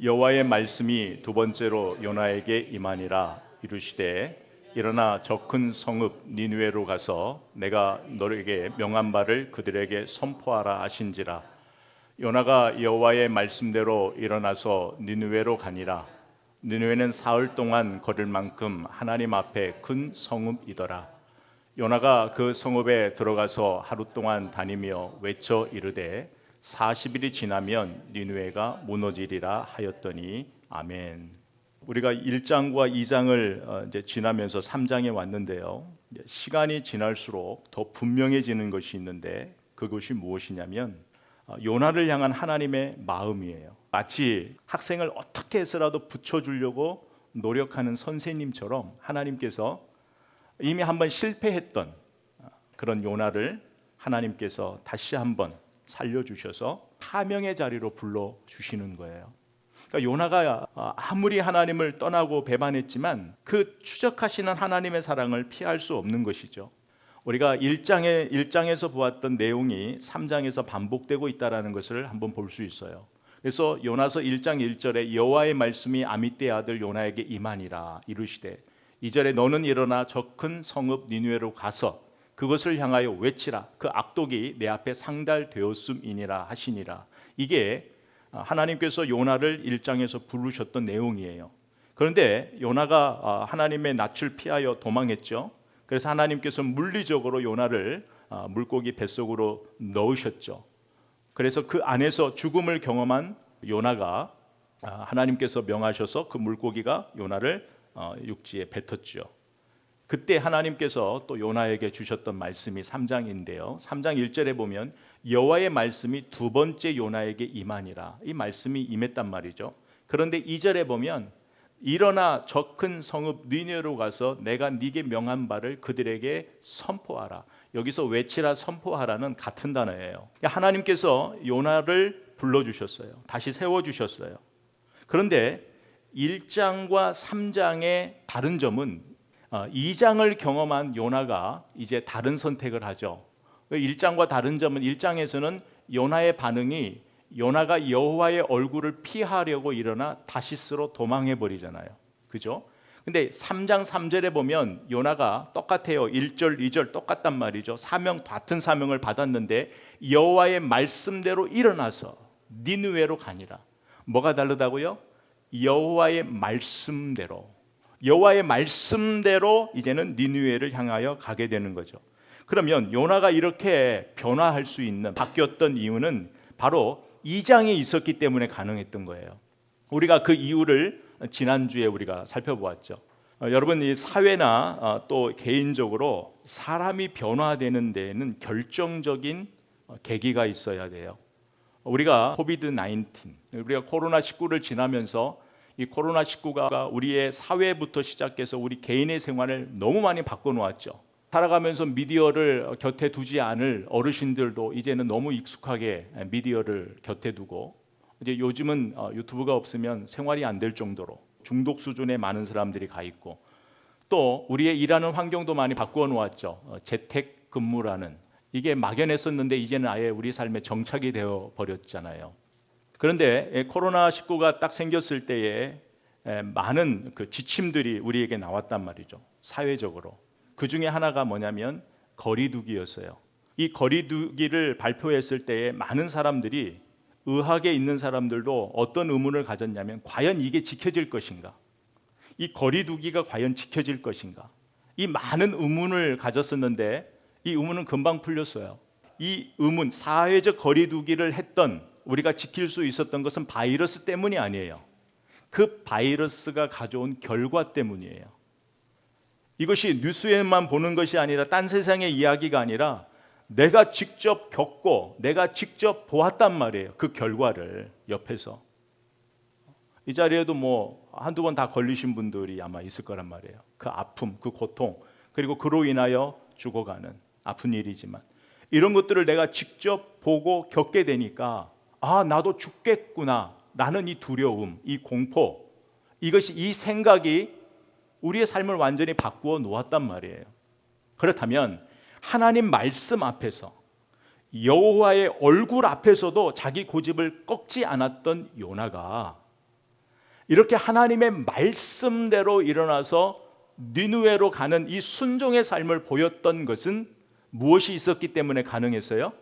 여호와의 말씀이 두 번째로 요나에게 임하니라. 이르시되 일어나 저 큰 성읍 니느웨로 가서 내가 너에게 명한 바를 그들에게 선포하라 하신지라. 요나가 여호와의 말씀대로 일어나서 니느웨로 가니라. 니느웨는 사흘 동안 걸을 만큼 하나님 앞에 큰 성읍이더라. 요나가 그 성읍에 들어가서 하루 동안 다니며 외쳐 이르되 40일이 지나면 니느웨가 무너지리라 하였더니 아멘. 우리가 1장과 2장을 이제 지나면서 3장에 왔는데요. 시간이 지날수록 더 분명해지는 것이 있는데 그것이 무엇이냐면 요나를 향한 하나님의 마음이에요. 마치 학생을 어떻게 해서라도 붙여주려고 노력하는 선생님처럼 하나님께서 이미 한번 실패했던 그런 요나를 하나님께서 다시 한번 살려주셔서 사명의 자리로 불러주시는 거예요. 그러니까 요나가 아무리 하나님을 떠나고 배반했지만 그 추적하시는 하나님의 사랑을 피할 수 없는 것이죠. 우리가 1장에서 보았던 내용이 3장에서 반복되고 있다는 것을 한번 볼 수 있어요. 그래서 요나서 1장 1절에 여호와의 말씀이 아미떼의 아들 요나에게 임하니라. 이르시되 2절에 너는 일어나 저 큰 성읍 니느웨로 가서 그것을 향하여 외치라. 그 악독이 내 앞에 상달되었음이니라 하시니라. 이게 하나님께서 요나를 1장에서 부르셨던 내용이에요. 그런데 요나가 하나님의 낯을 피하여 도망했죠. 그래서 하나님께서 물리적으로 요나를 물고기 뱃속으로 넣으셨죠. 그래서 그 안에서 죽음을 경험한 요나가 하나님께서 명하셔서 그 물고기가 요나를 육지에 뱉었죠. 그때 하나님께서 또 요나에게 주셨던 말씀이 3장인데요. 3장 1절에 보면 여호와의 말씀이 두 번째 요나에게 임하니라. 이 말씀이 임했단 말이죠. 그런데 2절에 보면 일어나 저 큰 성읍 니느웨로 가서 내가 네게 명한 바를 그들에게 선포하라. 여기서 외치라 선포하라는 같은 단어예요. 하나님께서 요나를 불러주셨어요. 다시 세워주셨어요. 그런데 1장과 3장의 다른 점은 2장을 경험한 요나가 이제 다른 선택을 하죠. 1장과 다른 점은 1장에서는 요나의 반응이 요나가 여호와의 얼굴을 피하려고 일어나 다시스로 도망해 버리잖아요. 그죠? 근데 3장 3절에 보면 요나가 똑같아요. 1절 2절 똑같단 말이죠. 같은 사명을 받았는데 여호와의 말씀대로 일어나서 니느웨로 가니라. 뭐가 다르다고요? 여호와의 말씀대로 이제는 니느웨를 향하여 가게 되는 거죠. 그러면 요나가 이렇게 변화할 수 있는 바뀌었던 이유는 바로 2장에 있었기 때문에 가능했던 거예요. 우리가 그 이유를 지난주에 우리가 살펴보았죠. 여러분, 이 사회나 또 개인적으로 사람이 변화되는 데에는 결정적인 계기가 있어야 돼요. 우리가 코비드-19, 우리가 코로나19를 지나면서 이 코로나19가 우리의 사회부터 시작해서 우리 개인의 생활을 너무 많이 바꿔놓았죠. 살아가면서 미디어를 곁에 두지 않을 어르신들도 이제는 너무 익숙하게 미디어를 곁에 두고, 이제 요즘은 유튜브가 없으면 생활이 안 될 정도로 중독 수준에 많은 사람들이 가 있고, 또 우리의 일하는 환경도 많이 바꾸어 놓았죠. 재택 근무라는, 이게 막연했었는데 이제는 아예 우리 삶에 정착이 되어 버렸잖아요. 그런데 코로나19가 딱 생겼을 때에 많은 그 지침들이 우리에게 나왔단 말이죠. 사회적으로. 그 중에 하나가 뭐냐면 거리두기였어요. 이 거리두기를 발표했을 때에 많은 사람들이, 의학에 있는 사람들도 어떤 의문을 가졌냐면 과연 이게 지켜질 것인가? 이 거리두기가 과연 지켜질 것인가? 이 많은 의문을 가졌었는데 이 의문은 금방 풀렸어요. 이 의문, 사회적 거리두기를 했던, 우리가 지킬 수 있었던 것은 바이러스 때문이 아니에요. 그 바이러스가 가져온 결과 때문이에요. 이것이 뉴스에만 보는 것이 아니라 딴 세상의 이야기가 아니라 내가 직접 겪고 내가 직접 보았단 말이에요. 그 결과를 옆에서. 이 자리에도 뭐 한두 번 다 걸리신 분들이 아마 있을 거란 말이에요. 그 아픔, 그 고통, 그리고 그로 인하여 죽어가는 아픈 일이지만 이런 것들을 내가 직접 보고 겪게 되니까 나도 죽겠구나 라는 이 두려움, 이 공포, 이 생각이 우리의 삶을 완전히 바꾸어 놓았단 말이에요. 그렇다면 하나님 말씀 앞에서, 여호와의 얼굴 앞에서도 자기 고집을 꺾지 않았던 요나가 이렇게 하나님의 말씀대로 일어나서 니느웨로 가는 이 순종의 삶을 보였던 것은 무엇이 있었기 때문에 가능했어요?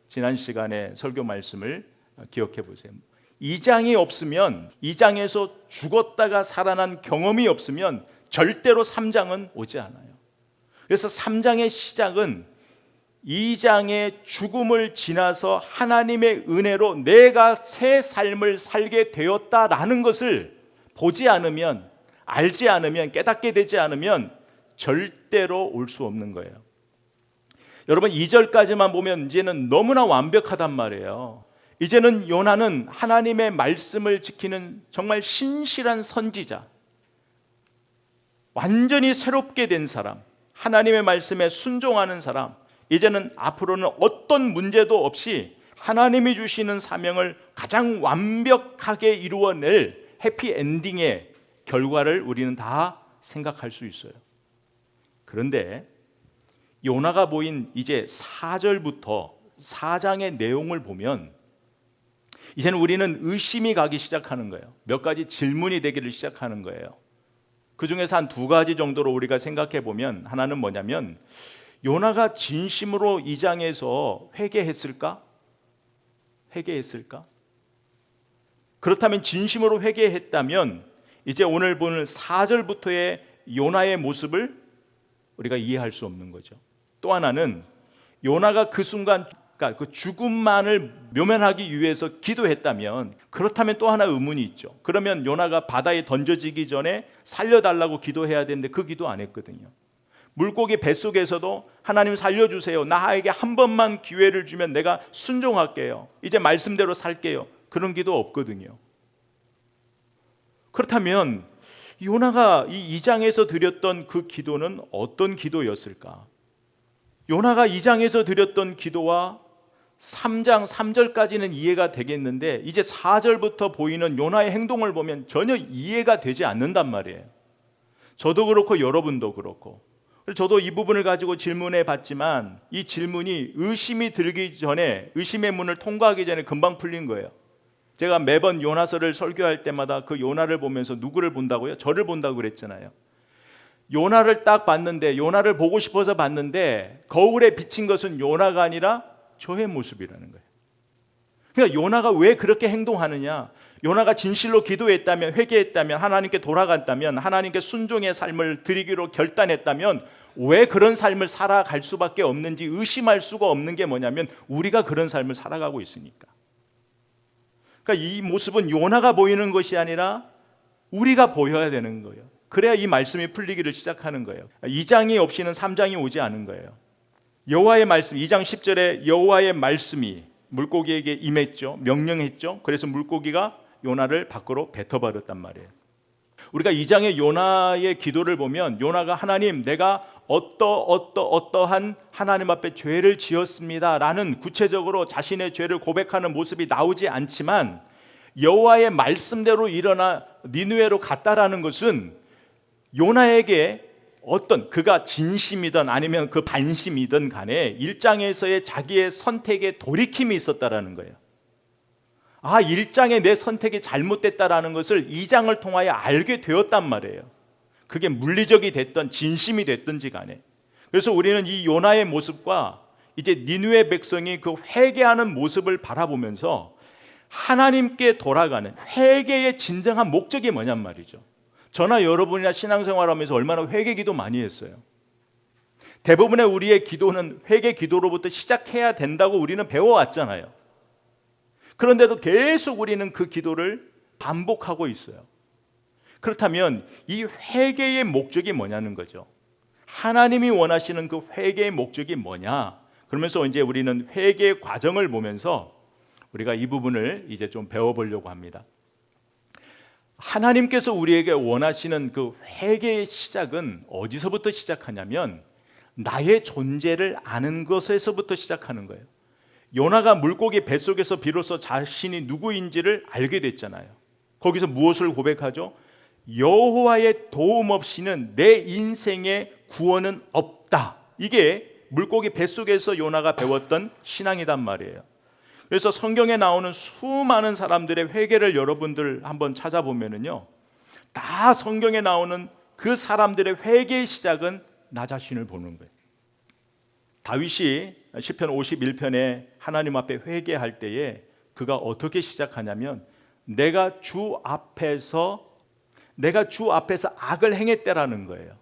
지난 시간에 설교 말씀을 기억해 보세요. 2장이 없으면, 2장에서 죽었다가 살아난 경험이 없으면 절대로 3장은 오지 않아요. 그래서 3장의 시작은 2장의 죽음을 지나서 하나님의 은혜로 내가 새 삶을 살게 되었다라는 것을 보지 않으면, 알지 않으면, 깨닫게 되지 않으면 절대로 올 수 없는 거예요. 여러분, 2절까지만 보면 이제는 너무나 완벽하단 말이에요. 이제는 요나는 하나님의 말씀을 지키는 정말 신실한 선지자, 완전히 새롭게 된 사람, 하나님의 말씀에 순종하는 사람, 이제는 앞으로는 어떤 문제도 없이 하나님이 주시는 사명을 가장 완벽하게 이루어낼 해피엔딩의 결과를 우리는 다 생각할 수 있어요. 그런데 요나가 보인 이제 4절부터 4장의 내용을 보면 이제는 우리는 의심이 가기 시작하는 거예요. 몇 가지 질문이 되기를 시작하는 거예요. 그 중에서 한 2가지 정도로 우리가 생각해 보면, 하나는 뭐냐면 요나가 진심으로 이 장에서 회개했을까? 회개했을까? 그렇다면 진심으로 회개했다면 이제 오늘 보는 4절부터의 요나의 모습을 우리가 이해할 수 없는 거죠. 또 하나는 요나가 그 순간 그 죽음만을 묘면하기 위해서 기도했다면, 그렇다면 또 하나 의문이 있죠. 그러면 요나가 바다에 던져지기 전에 살려달라고 기도해야 되는데 그 기도 안 했거든요. 물고기 뱃속에서도 하나님 살려주세요, 나에게 한 번만 기회를 주면 내가 순종할게요, 이제 말씀대로 살게요, 그런 기도 없거든요. 그렇다면 요나가 이 2장에서 드렸던 그 기도는 어떤 기도였을까? 요나가 2장에서 드렸던 기도와 3장 3절까지는 이해가 되겠는데 이제 4절부터 보이는 요나의 행동을 보면 전혀 이해가 되지 않는단 말이에요. 저도 그렇고 여러분도 그렇고. 저도 이 부분을 가지고 질문해 봤지만 이 질문이 의심이 들기 전에, 의심의 문을 통과하기 전에 금방 풀린 거예요. 제가 매번 요나서를 설교할 때마다 그 요나를 보면서 누구를 본다고요? 저를 본다고 그랬잖아요. 요나를 딱 봤는데, 요나를 보고 싶어서 봤는데 거울에 비친 것은 요나가 아니라 저의 모습이라는 거예요. 그러니까 요나가 왜 그렇게 행동하느냐? 요나가 진실로 기도했다면, 회개했다면, 하나님께 돌아갔다면, 하나님께 순종의 삶을 드리기로 결단했다면 왜 그런 삶을 살아갈 수밖에 없는지 의심할 수가 없는 게 뭐냐면 우리가 그런 삶을 살아가고 있으니까. 그러니까 이 모습은 요나가 보이는 것이 아니라 우리가 보여야 되는 거예요. 그래야 이 말씀이 풀리기를 시작하는 거예요. 2장이 없이는 3장이 오지 않은 거예요. 여호와의 말씀, 2장 10절에 여호와의 말씀이 물고기에게 임했죠. 명령했죠. 그래서 물고기가 요나를 밖으로 뱉어버렸단 말이에요. 우리가 2장의 요나의 기도를 보면 요나가 하나님, 내가 어떠한 하나님 앞에 죄를 지었습니다 라는 구체적으로 자신의 죄를 고백하는 모습이 나오지 않지만 여호와의 말씀대로 일어나 니느웨로 갔다라는 것은 요나에게 어떤, 그가 진심이든 아니면 그 반심이든 간에 1장에서의 자기의 선택에 돌이킴이 있었다라는 거예요. 1장에 내 선택이 잘못됐다라는 것을 2장을 통하여 알게 되었단 말이에요. 그게 물리적이 됐든 진심이 됐든지 간에. 그래서 우리는 이 요나의 모습과 이제 니느웨 백성이 그 회개하는 모습을 바라보면서 하나님께 돌아가는 회개의 진정한 목적이 뭐냔 말이죠. 저나 여러분이나 신앙생활하면서 얼마나 회개 기도 많이 했어요. 대부분의 우리의 기도는 회개 기도로부터 시작해야 된다고 우리는 배워왔잖아요. 그런데도 계속 우리는 그 기도를 반복하고 있어요. 그렇다면 이 회개의 목적이 뭐냐는 거죠. 하나님이 원하시는 그 회개의 목적이 뭐냐? 그러면서 이제 우리는 회개의 과정을 보면서 우리가 이 부분을 이제 좀 배워보려고 합니다. 하나님께서 우리에게 원하시는 그 회개의 시작은 어디서부터 시작하냐면 나의 존재를 아는 것에서부터 시작하는 거예요. 요나가 물고기 뱃속에서 비로소 자신이 누구인지를 알게 됐잖아요. 거기서 무엇을 고백하죠? 여호와의 도움 없이는 내 인생의 구원은 없다. 이게 물고기 뱃속에서 요나가 배웠던 신앙이란 말이에요. 그래서 성경에 나오는 수많은 사람들의 회개를 여러분들 한번 찾아보면은요, 다 성경에 나오는 그 사람들의 회개의 시작은 나 자신을 보는 거예요. 다윗이 시편 51편에 하나님 앞에 회개할 때에 그가 어떻게 시작하냐면 내가 주 앞에서 악을 행했다라는 거예요.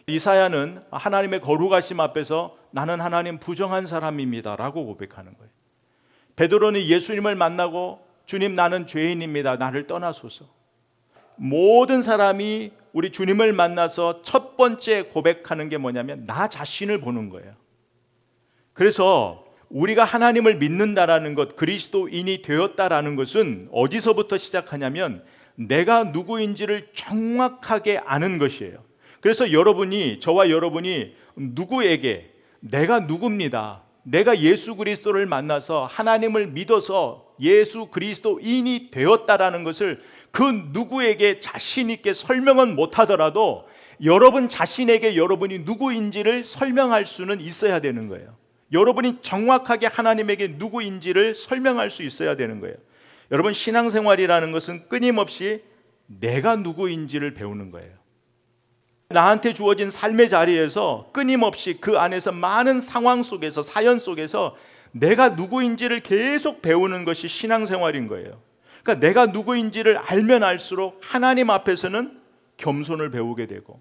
이사야는 하나님의 거룩하심 앞에서 나는 하나님 부정한 사람입니다 라고 고백하는 거예요. 베드로는 예수님을 만나고 주님 나는 죄인입니다, 나를 떠나소서. 모든 사람이 우리 주님을 만나서 첫 번째 고백하는 게 뭐냐면 나 자신을 보는 거예요. 그래서 우리가 하나님을 믿는다라는 것, 그리스도인이 되었다라는 것은 어디서부터 시작하냐면 내가 누구인지를 정확하게 아는 것이에요. 그래서 저와 여러분이 누구에게 내가 누굽니다, 내가 예수 그리스도를 만나서 하나님을 믿어서 예수 그리스도인이 되었다라는 것을 그 누구에게 자신 있게 설명은 못하더라도 여러분 자신에게 여러분이 누구인지를 설명할 수는 있어야 되는 거예요. 여러분이 정확하게 하나님에게 누구인지를 설명할 수 있어야 되는 거예요. 여러분, 신앙생활이라는 것은 끊임없이 내가 누구인지를 배우는 거예요. 나한테 주어진 삶의 자리에서 끊임없이 그 안에서 많은 상황 속에서, 사연 속에서 내가 누구인지를 계속 배우는 것이 신앙생활인 거예요. 그러니까 내가 누구인지를 알면 알수록 하나님 앞에서는 겸손을 배우게 되고,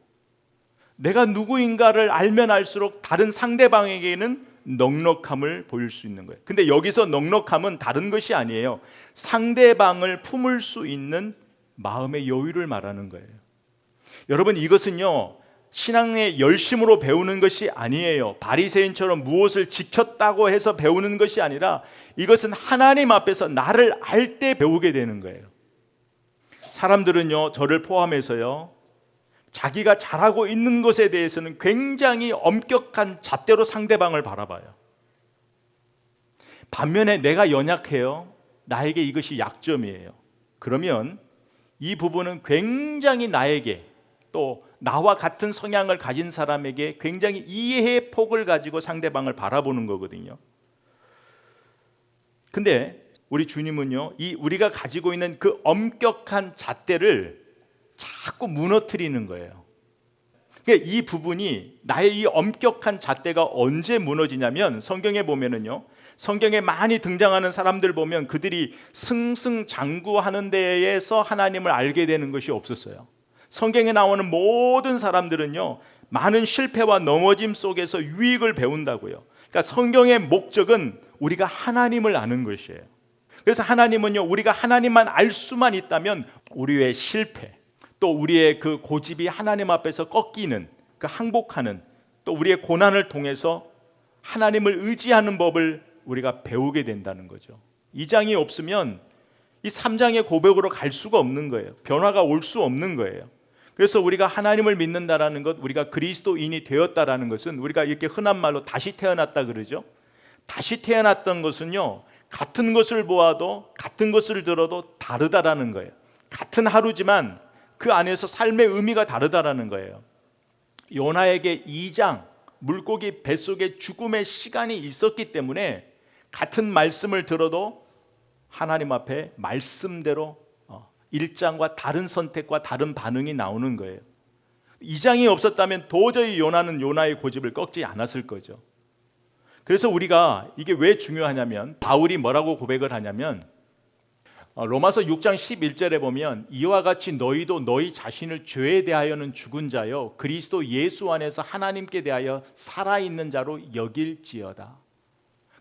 내가 누구인가를 알면 알수록 다른 상대방에게는 넉넉함을 보일 수 있는 거예요. 근데 여기서 넉넉함은 다른 것이 아니에요. 상대방을 품을 수 있는 마음의 여유를 말하는 거예요. 여러분, 이것은요 신앙의 열심으로 배우는 것이 아니에요. 바리새인처럼 무엇을 지켰다고 해서 배우는 것이 아니라 이것은 하나님 앞에서 나를 알 때 배우게 되는 거예요. 사람들은요, 저를 포함해서요, 자기가 잘하고 있는 것에 대해서는 굉장히 엄격한 잣대로 상대방을 바라봐요. 반면에 내가 연약해요, 나에게 이것이 약점이에요. 그러면 이 부분은 굉장히 나에게, 또 나와 같은 성향을 가진 사람에게 굉장히 이해의 폭을 가지고 상대방을 바라보는 거거든요. 근데 우리 주님은요, 우리가 가지고 있는 그 엄격한 잣대를 자꾸 무너뜨리는 거예요. 그러니까 이 부분이, 나의 이 엄격한 잣대가 언제 무너지냐면, 성경에 보면은요, 성경에 많이 등장하는 사람들 보면 그들이 승승장구하는 데에서 하나님을 알게 되는 것이 없었어요. 성경에 나오는 모든 사람들은요, 많은 실패와 넘어짐 속에서 유익을 배운다고요. 그러니까 성경의 목적은 우리가 하나님을 아는 것이에요. 그래서 하나님은요, 우리가 하나님만 알 수만 있다면 우리의 실패, 또 우리의 그 고집이 하나님 앞에서 꺾이는, 그 항복하는, 또 우리의 고난을 통해서 하나님을 의지하는 법을 우리가 배우게 된다는 거죠. 2장이 없으면 이 3장의 고백으로 갈 수가 없는 거예요. 변화가 올 수 없는 거예요. 그래서 우리가 하나님을 믿는다라는 것, 우리가 그리스도인이 되었다라는 것은, 우리가 이렇게 흔한 말로 다시 태어났다 그러죠. 다시 태어났던 것은요, 같은 것을 보아도 같은 것을 들어도 다르다라는 거예요. 같은 하루지만 그 안에서 삶의 의미가 다르다라는 거예요. 요나에게 2장 물고기 뱃속에 죽음의 시간이 있었기 때문에 같은 말씀을 들어도 하나님 앞에 말씀대로 1장과 다른 선택과 다른 반응이 나오는 거예요. 2장이 없었다면 도저히 요나는 요나의 고집을 꺾지 않았을 거죠. 그래서 우리가 이게 왜 중요하냐면, 바울이 뭐라고 고백을 하냐면, 로마서 6장 11절에 보면 이와 같이 너희도 너희 자신을 죄에 대하여는 죽은 자요 그리스도 예수 안에서 하나님께 대하여 살아있는 자로 여길지어다.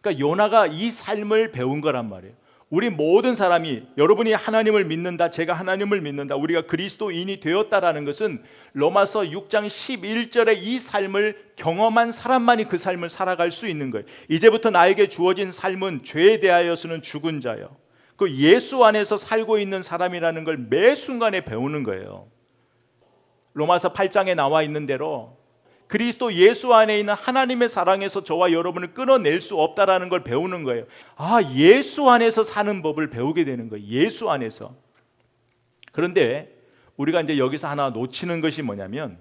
그러니까 요나가 이 삶을 배운 거란 말이에요. 우리 모든 사람이, 여러분이 하나님을 믿는다, 제가 하나님을 믿는다, 우리가 그리스도인이 되었다라는 것은 로마서 6장 11절의 이 삶을 경험한 사람만이 그 삶을 살아갈 수 있는 거예요. 이제부터 나에게 주어진 삶은 죄에 대하여서는 죽은 자요, 그 예수 안에서 살고 있는 사람이라는 걸 매 순간에 배우는 거예요. 로마서 8장에 나와 있는 대로 그리스도 예수 안에 있는 하나님의 사랑에서 저와 여러분을 끊어낼 수 없다라는 걸 배우는 거예요. 예수 안에서 사는 법을 배우게 되는 거예요. 예수 안에서. 그런데 우리가 이제 여기서 하나 놓치는 것이 뭐냐면,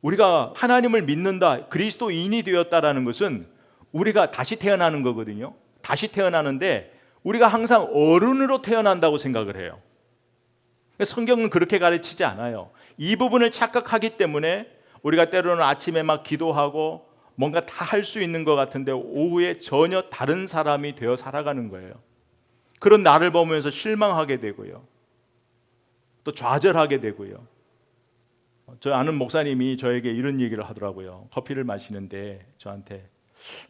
우리가 하나님을 믿는다, 그리스도인이 되었다라는 것은 우리가 다시 태어나는 거거든요. 다시 태어나는데 우리가 항상 어른으로 태어난다고 생각을 해요. 성경은 그렇게 가르치지 않아요. 이 부분을 착각하기 때문에 우리가 때로는 아침에 막 기도하고 뭔가 다 할 수 있는 것 같은데 오후에 전혀 다른 사람이 되어 살아가는 거예요. 그런 나를 보면서 실망하게 되고요. 또 좌절하게 되고요. 저 아는 목사님이 저에게 이런 얘기를 하더라고요. 커피를 마시는데 저한테,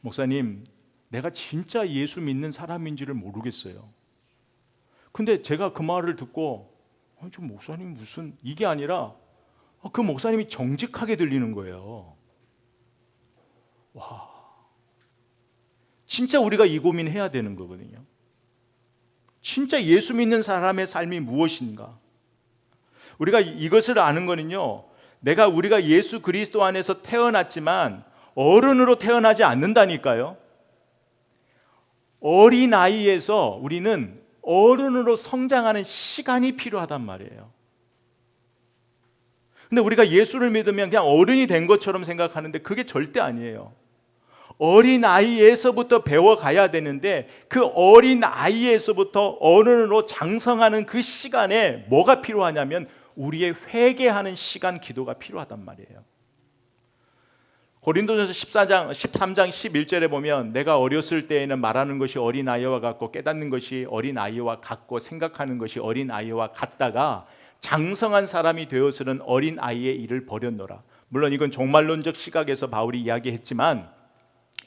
목사님, 내가 진짜 예수 믿는 사람인지를 모르겠어요. 근데 제가 그 말을 듣고 저 목사님 무슨, 이게 아니라 그 목사님이 정직하게 들리는 거예요. 와, 진짜 우리가 이 고민해야 되는 거거든요. 진짜 예수 믿는 사람의 삶이 무엇인가? 우리가 이것을 아는 거는요, 우리가 예수 그리스도 안에서 태어났지만 어른으로 태어나지 않는다니까요. 어린아이에서 우리는 어른으로 성장하는 시간이 필요하단 말이에요. 근데 우리가 예수를 믿으면 그냥 어른이 된 것처럼 생각하는데 그게 절대 아니에요. 어린아이에서부터 배워가야 되는데 그 어린아이에서부터 어른으로 장성하는 그 시간에 뭐가 필요하냐면 우리의 회개하는 시간, 기도가 필요하단 말이에요. 고린도전서 13장 11절에 보면 내가 어렸을 때에는 말하는 것이 어린아이와 같고 깨닫는 것이 어린아이와 같고 생각하는 것이 어린아이와 같다가 장성한 사람이 되어서는 어린아이의 일을 버렸노라. 물론 이건 종말론적 시각에서 바울이 이야기했지만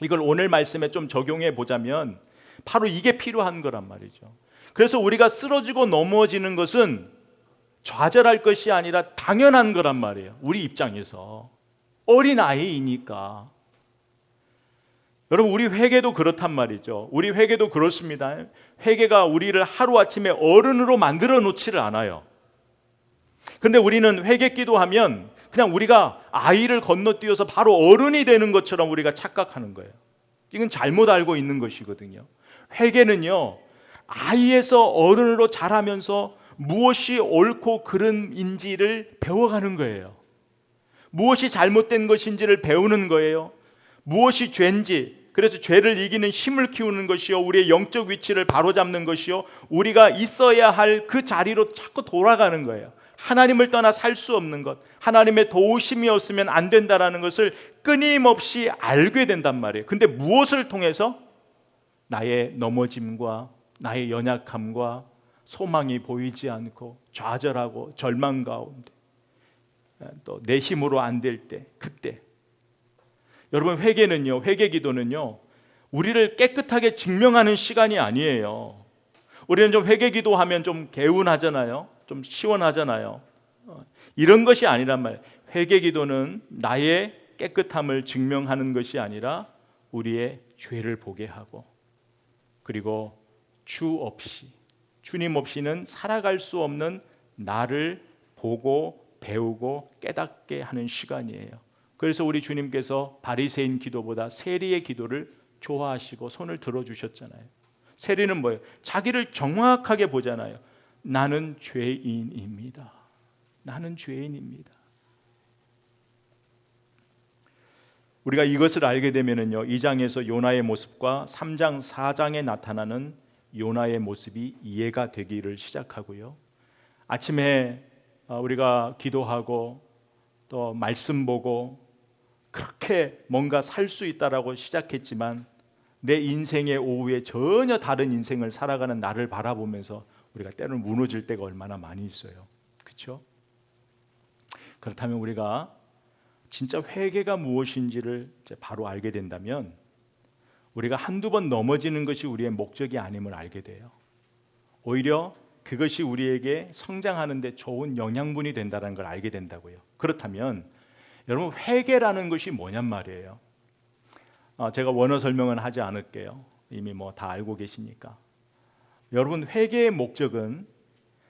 이걸 오늘 말씀에 좀 적용해 보자면 바로 이게 필요한 거란 말이죠. 그래서 우리가 쓰러지고 넘어지는 것은 좌절할 것이 아니라 당연한 거란 말이에요. 우리 입장에서 어린아이이니까. 여러분, 우리 회개도 그렇단 말이죠. 우리 회개도 그렇습니다. 회개가 우리를 하루아침에 어른으로 만들어 놓지를 않아요. 그런데 우리는 회개 기도하면 그냥 우리가 아이를 건너뛰어서 바로 어른이 되는 것처럼 우리가 착각하는 거예요. 이건 잘못 알고 있는 것이거든요. 회개는요, 아이에서 어른으로 자라면서 무엇이 옳고 그름인지를 배워가는 거예요. 무엇이 잘못된 것인지를 배우는 거예요. 무엇이 죄인지, 그래서 죄를 이기는 힘을 키우는 것이요, 우리의 영적 위치를 바로잡는 것이요, 우리가 있어야 할 그 자리로 자꾸 돌아가는 거예요. 하나님을 떠나 살 수 없는 것, 하나님의 도우심이 없으면 안 된다라는 것을 끊임없이 알게 된단 말이에요. 근데 무엇을 통해서? 나의 넘어짐과 나의 연약함과 소망이 보이지 않고 좌절하고 절망 가운데 또 내 힘으로 안 될 때, 그때. 여러분, 회개는요, 회개 기도는요, 우리를 깨끗하게 증명하는 시간이 아니에요. 우리는 좀 회개 기도하면 좀 개운하잖아요. 좀 시원하잖아요. 이런 것이 아니란 말이에요. 회개 기도는 나의 깨끗함을 증명하는 것이 아니라 우리의 죄를 보게 하고, 그리고 주님 없이는 살아갈 수 없는 나를 보고 배우고 깨닫게 하는 시간이에요. 그래서 우리 주님께서 바리새인 기도보다 세리의 기도를 좋아하시고 손을 들어주셨잖아요. 세리는 뭐예요? 자기를 정확하게 보잖아요. 나는 죄인입니다. 나는 죄인입니다. 우리가 이것을 알게 되면은요, 2장에서 요나의 모습과 3장, 4장에 나타나는 요나의 모습이 이해가 되기를 시작하고요. 아침에 우리가 기도하고 또 말씀 보고 그렇게 뭔가 살 수 있다라고 시작했지만 내 인생의 오후에 전혀 다른 인생을 살아가는 나를 바라보면서 우리가 때로는 무너질 때가 얼마나 많이 있어요. 그렇죠? 그렇다면 우리가 진짜 회개가 무엇인지를 이제 바로 알게 된다면 우리가 한두 번 넘어지는 것이 우리의 목적이 아님을 알게 돼요. 오히려 그것이 우리에게 성장하는 데 좋은 영양분이 된다는 걸 알게 된다고요. 그렇다면 여러분, 회개라는 것이 뭐냔 말이에요. 제가 원어 설명은 하지 않을게요. 이미 뭐 다 알고 계시니까. 여러분, 회개의 목적은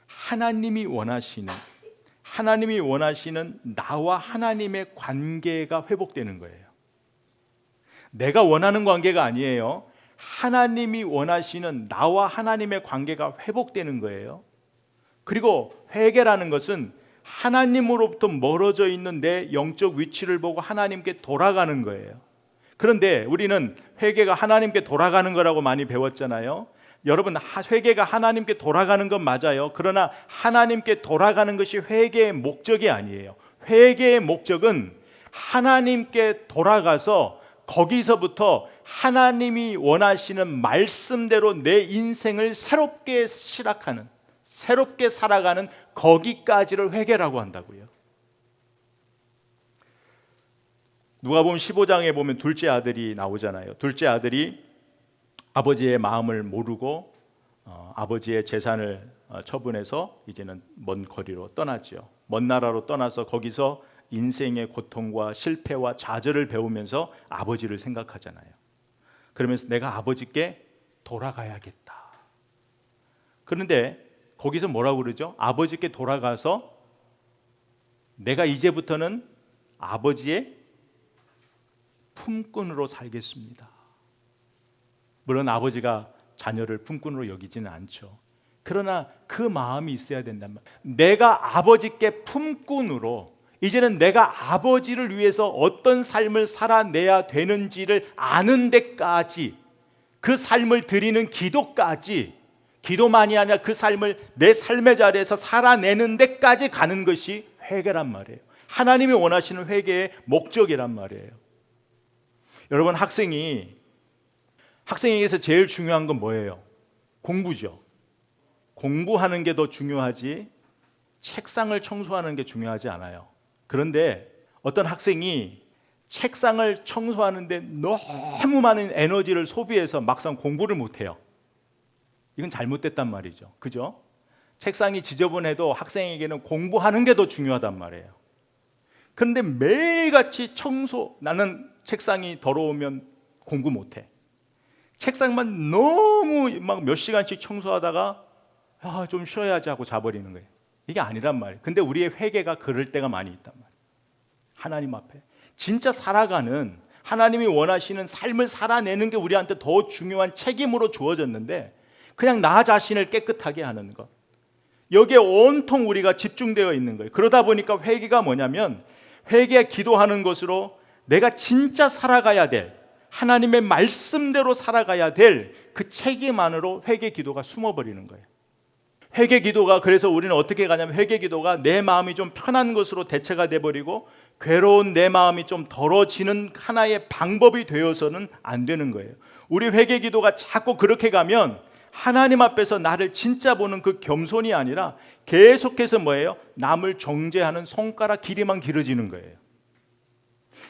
하나님이 원하시는 나와 하나님의 관계가 회복되는 거예요. 내가 원하는 관계가 아니에요. 하나님이 원하시는 나와 하나님의 관계가 회복되는 거예요. 그리고 회개라는 것은 하나님으로부터 멀어져 있는 내 영적 위치를 보고 하나님께 돌아가는 거예요. 그런데 우리는 회개가 하나님께 돌아가는 거라고 많이 배웠잖아요. 여러분, 회개가 하나님께 돌아가는 건 맞아요. 그러나 하나님께 돌아가는 것이 회개의 목적이 아니에요. 회개의 목적은 하나님께 돌아가서 거기서부터 하나님이 원하시는 말씀대로 내 인생을 새롭게 시작하는, 새롭게 살아가는 거기까지를 회개라고 한다고요. 누가복음 15장에 보면 둘째 아들이 나오잖아요. 둘째 아들이 아버지의 마음을 모르고 아버지의 재산을 처분해서 이제는 먼 거리로 떠나지요. 먼 나라로 떠나서 거기서 인생의 고통과 실패와 좌절을 배우면서 아버지를 생각하잖아요. 그러면서 내가 아버지께 돌아가야겠다. 그런데 거기서 뭐라고 그러죠? 아버지께 돌아가서 내가 이제부터는 아버지의 품꾼으로 살겠습니다. 물론 아버지가 자녀를 품꾼으로 여기지는 않죠. 그러나 그 마음이 있어야 된단 말이에요. 내가 아버지께 품꾼으로, 이제는 내가 아버지를 위해서 어떤 삶을 살아내야 되는지를 아는 데까지, 그 삶을 드리는 기도까지, 기도만이 아니라 그 삶을 내 삶의 자리에서 살아내는 데까지 가는 것이 회개란 말이에요. 하나님이 원하시는 회개의 목적이란 말이에요. 여러분, 학생에게서 제일 중요한 건 뭐예요? 공부죠. 공부하는 게 더 중요하지 책상을 청소하는 게 중요하지 않아요. 그런데 어떤 학생이 책상을 청소하는데 너무 많은 에너지를 소비해서 막상 공부를 못해요. 이건 잘못됐단 말이죠. 그죠? 책상이 지저분해도 학생에게는 공부하는 게 더 중요하단 말이에요. 그런데 매일같이 나는 책상이 더러우면 공부 못해. 책상만 너무 막 몇 시간씩 청소하다가 좀 쉬어야지 하고 자버리는 거예요. 이게 아니란 말이에요. 근데 우리의 회개가 그럴 때가 많이 있단 말이에요. 하나님 앞에 진짜 살아가는, 하나님이 원하시는 삶을 살아내는 게 우리한테 더 중요한 책임으로 주어졌는데 그냥 나 자신을 깨끗하게 하는 것, 여기에 온통 우리가 집중되어 있는 거예요. 그러다 보니까 회개가 뭐냐면, 회개 기도하는 것으로 내가 진짜 살아가야 될, 하나님의 말씀대로 살아가야 될 그 책임 안으로 회개 기도가 숨어버리는 거예요. 회개 기도가, 그래서 우리는 어떻게 가냐면, 회개 기도가 내 마음이 좀 편한 것으로 대체가 돼버리고 괴로운 내 마음이 좀 덜어지는 하나의 방법이 되어서는 안 되는 거예요. 우리 회개 기도가 자꾸 그렇게 가면 하나님 앞에서 나를 진짜 보는 그 겸손이 아니라 계속해서 뭐예요? 남을 정죄하는 손가락 길이만 길어지는 거예요.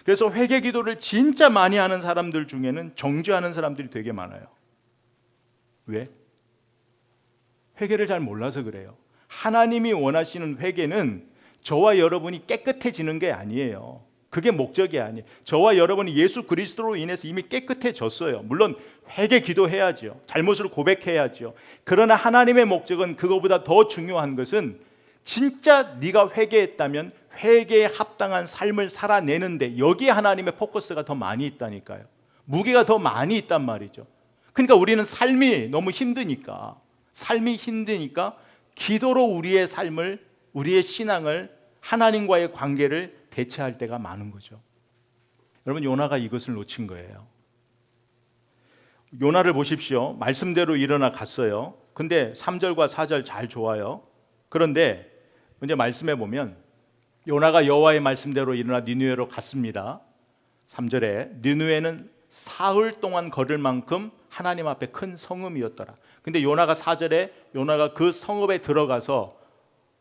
그래서 회개 기도를 진짜 많이 하는 사람들 중에는 정죄하는 사람들이 되게 많아요. 왜? 회개를 잘 몰라서 그래요. 하나님이 원하시는 회개는 저와 여러분이 깨끗해지는 게 아니에요. 그게 목적이 아니에요. 저와 여러분이 예수 그리스도로 인해서 이미 깨끗해졌어요. 물론 회개 기도해야죠. 잘못을 고백해야죠. 그러나 하나님의 목적은 그거보다 더 중요한 것은, 진짜 네가 회개했다면 회개에 합당한 삶을 살아내는데 여기에 하나님의 포커스가 더 많이 있다니까요. 무게가 더 많이 있단 말이죠. 그러니까 우리는 삶이 너무 힘드니까 기도로 우리의 삶을, 우리의 신앙을, 하나님과의 관계를 대체할 때가 많은 거죠. 여러분, 요나가 이것을 놓친 거예요. 요나를 보십시오. 말씀대로 일어나 갔어요. 근데 3절과 4절 잘 좋아요. 그런데 이제 말씀해 보면, 요나가 여호와의 말씀대로 일어나 니느웨로 갔습니다. 3절에 니느웨는 사흘 동안 걸을 만큼 하나님 앞에 큰 성읍이었더라. 근데 요나가 4절에 요나가 그 성읍에 들어가서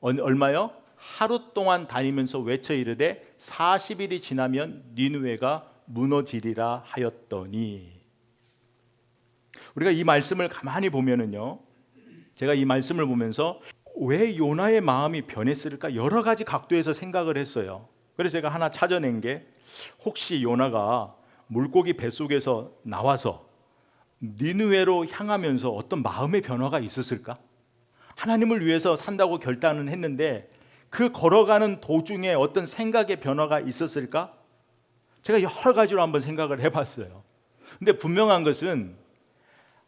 얼마요? 하루 동안 다니면서 외쳐 이르되 40일이 지나면 니느웨가 무너지리라 하였더니. 우리가 이 말씀을 가만히 보면은요, 제가 이 말씀을 보면서 왜 요나의 마음이 변했을까 여러 가지 각도에서 생각을 했어요. 그래서 제가 하나 찾아낸 게, 혹시 요나가 물고기 뱃속에서 나와서 니느웨로 향하면서 어떤 마음의 변화가 있었을까? 하나님을 위해서 산다고 결단은 했는데 그 걸어가는 도중에 어떤 생각의 변화가 있었을까? 제가 여러 가지로 한번 생각을 해봤어요. 근데 분명한 것은,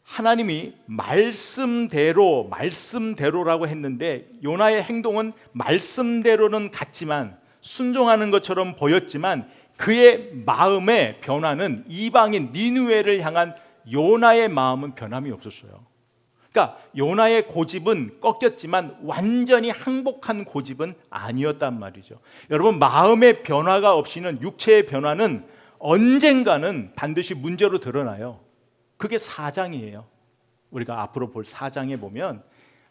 하나님이 말씀대로라고 했는데 요나의 행동은 말씀대로는 같지만, 순종하는 것처럼 보였지만 그의 마음의 변화는, 이방인 니느웨를 향한 요나의 마음은 변함이 없었어요. 그러니까 요나의 고집은 꺾였지만 완전히 항복한 고집은 아니었단 말이죠. 여러분, 마음의 변화가 없이는, 육체의 변화는 언젠가는 반드시 문제로 드러나요. 그게 사장이에요. 우리가 앞으로 볼 사장에 보면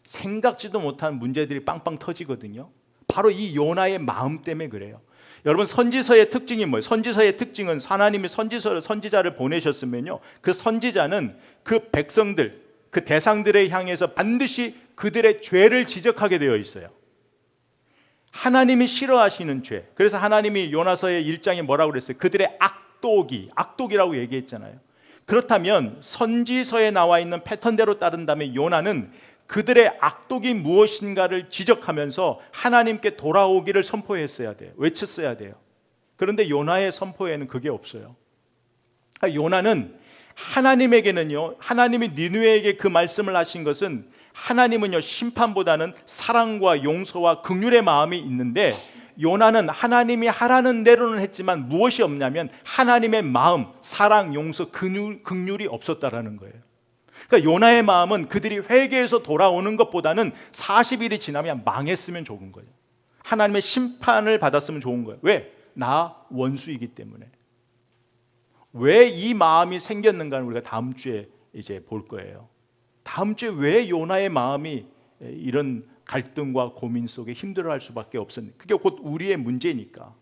생각지도 못한 문제들이 빵빵 터지거든요. 바로 이 요나의 마음 때문에 그래요. 여러분, 선지서의 특징이 뭐예요? 선지서의 특징은 하나님이 선지자를 보내셨으면요, 그 선지자는 그 백성들, 그 대상들에 향해서 반드시 그들의 죄를 지적하게 되어 있어요. 하나님이 싫어하시는 죄. 그래서 하나님이 요나서의 1장에 뭐라고 그랬어요? 그들의 악독이라고 얘기했잖아요. 그렇다면 선지서에 나와 있는 패턴대로 따른다면 요나는 그들의 악독이 무엇인가를 지적하면서 하나님께 돌아오기를 선포했어야 돼요. 외쳤어야 돼요. 그런데 요나의 선포에는 그게 없어요. 요나는 하나님에게는요, 하나님이 니느웨에게 그 말씀을 하신 것은, 하나님은요 심판보다는 사랑과 용서와 긍휼의 마음이 있는데, 요나는 하나님이 하라는 대로는 했지만 무엇이 없냐면 하나님의 마음, 사랑, 용서, 긍휼이 없었다라는 거예요. 그러니까 요나의 마음은 그들이 회개해서 돌아오는 것보다는 40일이 지나면 망했으면 좋은 거예요. 하나님의 심판을 받았으면 좋은 거예요. 왜? 나 원수이기 때문에. 왜 이 마음이 생겼는가는 우리가 다음 주에 이제 볼 거예요. 다음 주에 왜 요나의 마음이 이런 갈등과 고민 속에 힘들어할 수밖에 없었는지, 그게 곧 우리의 문제니까.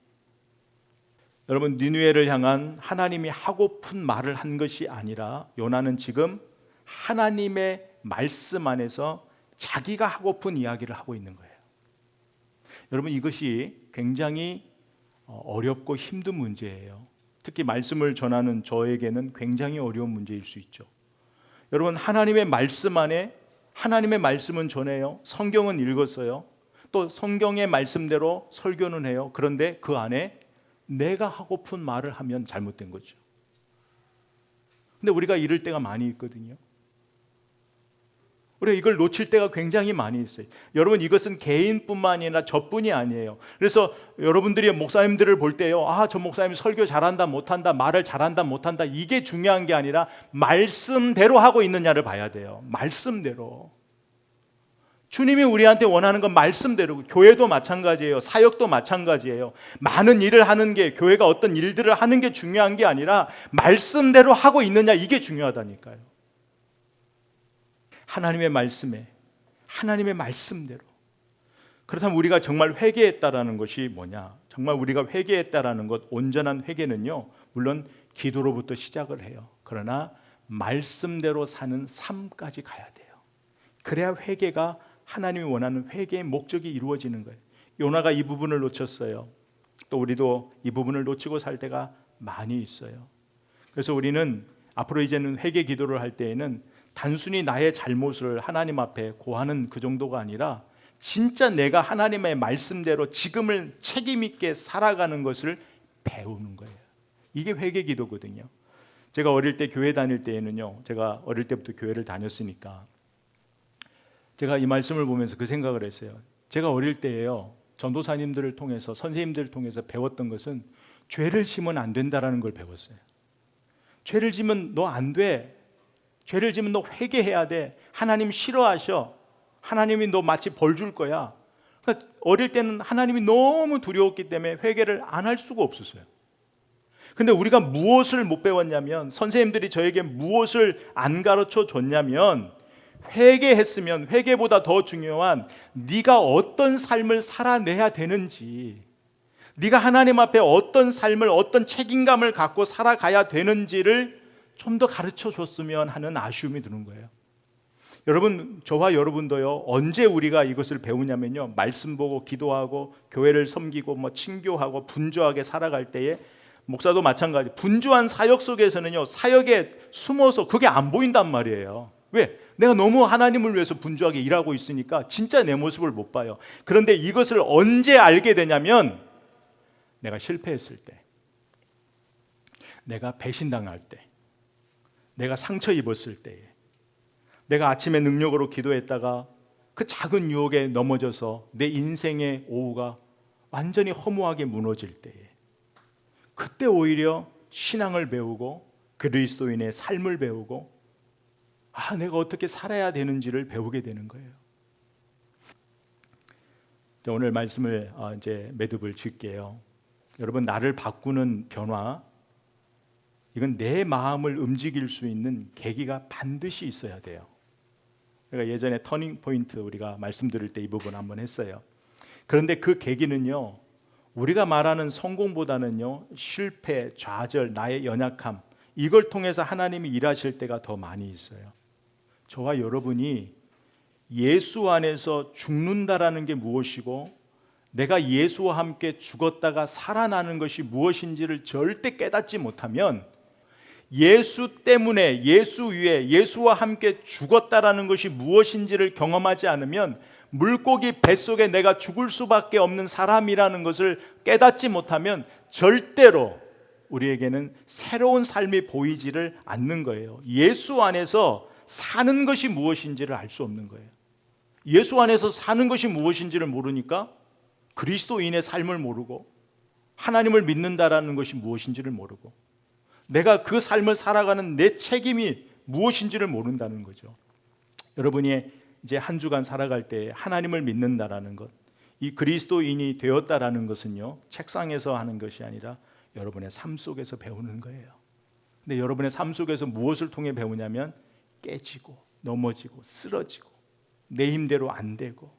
여러분, 니느웨를 향한 하나님이 하고픈 말을 한 것이 아니라 요나는 지금 하나님의 말씀 안에서 자기가 하고픈 이야기를 하고 있는 거예요. 여러분, 이것이 굉장히 어렵고 힘든 문제예요. 특히 말씀을 전하는 저에게는 굉장히 어려운 문제일 수 있죠. 여러분, 하나님의 말씀 안에, 하나님의 말씀은 전해요. 성경은 읽었어요. 또 성경의 말씀대로 설교는 해요. 그런데 그 안에 내가 하고픈 말을 하면 잘못된 거죠. 근데 우리가 이럴 때가 많이 있거든요. 우리가 이걸 놓칠 때가 굉장히 많이 있어요. 여러분, 이것은 개인뿐만 아니라 저뿐이 아니에요. 그래서 여러분들이 목사님들을 볼 때요, 저 목사님 설교 잘한다 못한다, 말을 잘한다 못한다, 이게 중요한 게 아니라 말씀대로 하고 있느냐를 봐야 돼요. 말씀대로. 주님이 우리한테 원하는 건 말씀대로. 교회도 마찬가지예요. 사역도 마찬가지예요. 많은 일을 하는 게, 교회가 어떤 일들을 하는 게 중요한 게 아니라 말씀대로 하고 있느냐, 이게 중요하다니까요. 하나님의 말씀에, 하나님의 말씀대로. 그렇다면 우리가 정말 회개했다라는 것이 뭐냐? 정말 우리가 회개했다라는 것, 온전한 회개는요, 물론 기도로부터 시작을 해요. 그러나 말씀대로 사는 삶까지 가야 돼요. 그래야 회개가, 하나님이 원하는 회개의 목적이 이루어지는 거예요. 요나가 이 부분을 놓쳤어요. 또 우리도 이 부분을 놓치고 살 때가 많이 있어요. 그래서 우리는 앞으로 이제는 회개 기도를 할 때에는 단순히 나의 잘못을 하나님 앞에 고하는 그 정도가 아니라 진짜 내가 하나님의 말씀대로 지금을 책임 있게 살아가는 것을 배우는 거예요. 이게 회개 기도거든요. 제가 어릴 때 교회 다닐 때에는요, 제가 어릴 때부터 교회를 다녔으니까 제가 이 말씀을 보면서 그 생각을 했어요. 제가 어릴 때에요, 전도사님들을 통해서, 선생님들을 통해서 배웠던 것은 죄를 지면 안 된다라는 걸 배웠어요. 죄를 지면 너 안 돼. 죄를 지면 너 회개해야 돼. 하나님 싫어하셔. 하나님이 너 마치 벌 줄 거야. 그러니까 어릴 때는 하나님이 너무 두려웠기 때문에 회개를 안 할 수가 없었어요. 근데 우리가 무엇을 못 배웠냐면, 선생님들이 저에게 무엇을 안 가르쳐 줬냐면, 회개했으면 회개보다 더 중요한 네가 어떤 삶을 살아내야 되는지, 네가 하나님 앞에 어떤 삶을, 어떤 책임감을 갖고 살아가야 되는지를 좀 더 가르쳐 줬으면 하는 아쉬움이 드는 거예요. 여러분, 저와 여러분도요, 언제 우리가 이것을 배우냐면요, 말씀 보고 기도하고 교회를 섬기고 친교하고 분주하게 살아갈 때에, 목사도 마찬가지, 분주한 사역 속에서는요, 사역에 숨어서 그게 안 보인단 말이에요. 왜? 내가 너무 하나님을 위해서 분주하게 일하고 있으니까 진짜 내 모습을 못 봐요. 그런데 이것을 언제 알게 되냐면, 내가 실패했을 때, 내가 배신당할 때, 내가 상처 입었을 때에, 내가 아침에 능력으로 기도했다가 그 작은 유혹에 넘어져서 내 인생의 오후가 완전히 허무하게 무너질 때에, 그때 오히려 신앙을 배우고 그리스도인의 삶을 배우고, 내가 어떻게 살아야 되는지를 배우게 되는 거예요. 오늘 말씀을 이제 매듭을 짓게요. 여러분, 나를 바꾸는 변화, 이건 내 마음을 움직일 수 있는 계기가 반드시 있어야 돼요. 제가 예전에 터닝 포인트 우리가 말씀드릴 때 이 부분 한번 했어요. 그런데 그 계기는요, 우리가 말하는 성공보다는요, 실패, 좌절, 나의 연약함, 이걸 통해서 하나님이 일하실 때가 더 많이 있어요. 저와 여러분이 예수 안에서 죽는다라는 게 무엇이고, 내가 예수와 함께 죽었다가 살아나는 것이 무엇인지를 절대 깨닫지 못하면, 예수 때문에, 예수 위에, 예수와 함께 죽었다라는 것이 무엇인지를 경험하지 않으면, 물고기 뱃속에 내가 죽을 수밖에 없는 사람이라는 것을 깨닫지 못하면 절대로 우리에게는 새로운 삶이 보이지를 않는 거예요. 예수 안에서 사는 것이 무엇인지를 알 수 없는 거예요. 예수 안에서 사는 것이 무엇인지를 모르니까 그리스도인의 삶을 모르고, 하나님을 믿는다라는 것이 무엇인지를 모르고, 내가 그 삶을 살아가는 내 책임이 무엇인지를 모른다는 거죠. 여러분이 이제 한 주간 살아갈 때 하나님을 믿는다라는 것, 이 그리스도인이 되었다라는 것은요, 책상에서 하는 것이 아니라 여러분의 삶 속에서 배우는 거예요. 근데 여러분의 삶 속에서 무엇을 통해 배우냐면, 깨지고 넘어지고 쓰러지고 내 힘대로 안 되고.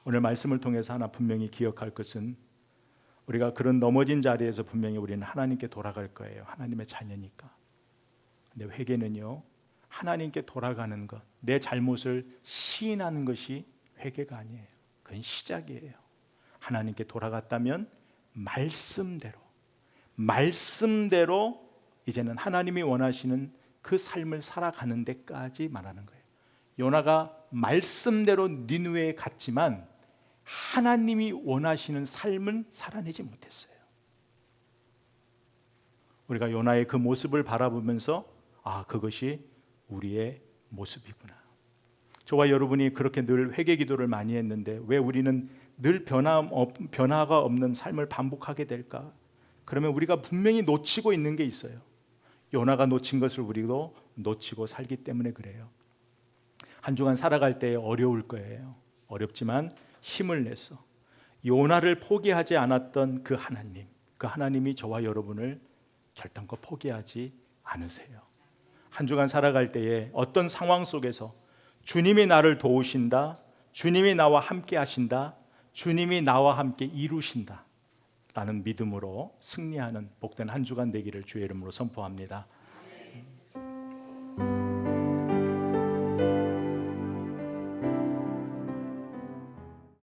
오늘 말씀을 통해서 하나 분명히 기억할 것은, 우리가 그런 넘어진 자리에서 분명히 우리는 하나님께 돌아갈 거예요. 하나님의 자녀니까. 근데 회개는요, 하나님께 돌아가는 것, 내 잘못을 시인하는 것이 회개가 아니에요. 그건 시작이에요. 하나님께 돌아갔다면 말씀대로 이제는 하나님이 원하시는 그 삶을 살아가는 데까지 말하는 거예요. 요나가 말씀대로 니느웨에 갔지만 하나님이 원하시는 삶은 살아내지 못했어요. 우리가 요나의 그 모습을 바라보면서, 그것이 우리의 모습이구나. 저와 여러분이 그렇게 늘 회개 기도를 많이 했는데 왜 우리는 늘 변화가 없는 삶을 반복하게 될까? 그러면 우리가 분명히 놓치고 있는 게 있어요. 요나가 놓친 것을 우리도 놓치고 살기 때문에 그래요. 한 주간 살아갈 때 어려울 거예요. 어렵지만 힘을 내서 요나를 포기하지 않았던 그 하나님이 저와 여러분을 결단코 포기하지 않으세요. 한 주간 살아갈 때에 어떤 상황 속에서 주님이 나를 도우신다, 주님이 나와 함께 하신다, 주님이 나와 함께 이루신다 라는 믿음으로 승리하는 복된 한 주간 되기를 주의 이름으로 선포합니다.